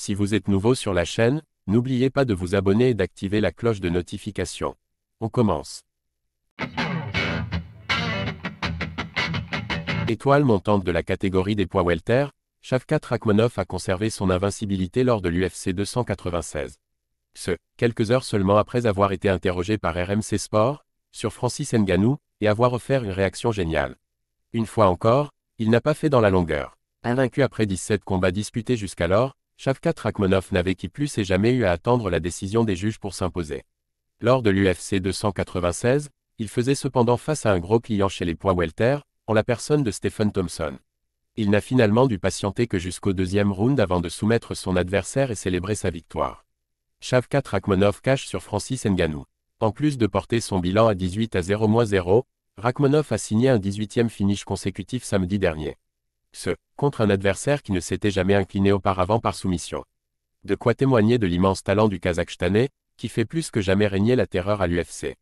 Si vous êtes nouveau sur la chaîne, n'oubliez pas de vous abonner et d'activer la cloche de notification. On commence. Étoile montante de la catégorie des poids welter, Shavkat Rakhmonov a conservé son invincibilité lors de l'UFC 296. Quelques heures seulement après avoir été interrogé par RMC Sport, sur Francis Ngannou, et avoir offert une réaction géniale. Une fois encore, il n'a pas fait dans la longueur. Invaincu après 17 combats disputés jusqu'alors, Shavkat Rakhmonov n'avait qui plus et jamais eu à attendre la décision des juges pour s'imposer. Lors de l'UFC 296, il faisait cependant face à un gros client chez les poids welter, en la personne de Stephen Thompson. Il n'a finalement dû patienter que jusqu'au deuxième round avant de soumettre son adversaire et célébrer sa victoire. Shavkat Rakhmonov cache sur Francis Ngannou. En plus de porter son bilan à 18-0-0, Rakhmonov a signé un 18e finish consécutif samedi dernier. Contre un adversaire qui ne s'était jamais incliné auparavant par soumission. De quoi témoigner de l'immense talent du Kazakhstanais, qui fait plus que jamais régner la terreur à l'UFC.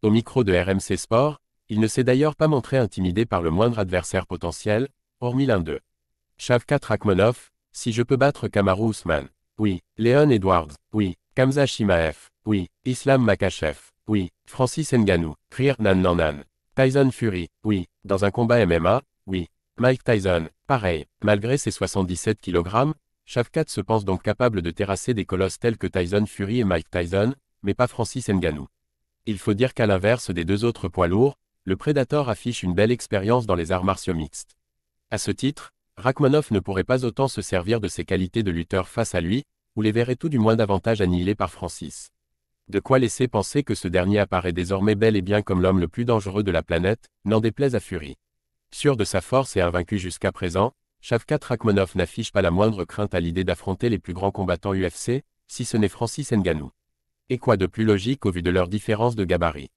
Au micro de RMC Sport, il ne s'est d'ailleurs pas montré intimidé par le moindre adversaire potentiel, hormis l'un d'eux. Shavkat Rakhmonov, si je peux battre Kamaru Usman. Oui. Leon Edwards. Oui. Khamzat Chimaev. Oui. Islam Makhachev. Oui. Francis Ngannou. Krier Nan. Tyson Fury. Oui. Dans un combat MMA. Oui. Mike Tyson. Pareil. Malgré ses 77 kg, Shavkat se pense donc capable de terrasser des colosses tels que Tyson Fury et Mike Tyson, mais pas Francis Ngannou. Il faut dire qu'à l'inverse des deux autres poids lourds, le Predator affiche une belle expérience dans les arts martiaux mixtes. À ce titre, Rakhmonov ne pourrait pas autant se servir de ses qualités de lutteur face à lui, ou les verrait tout du moins davantage annihilés par Francis. De quoi laisser penser que ce dernier apparaît désormais bel et bien comme l'homme le plus dangereux de la planète, n'en déplaise à Fury. Sûr de sa force et invaincu jusqu'à présent, Shavkat Rakhmonov n'affiche pas la moindre crainte à l'idée d'affronter les plus grands combattants UFC, si ce n'est Francis Ngannou. Et quoi de plus logique au vu de leur différence de gabarit?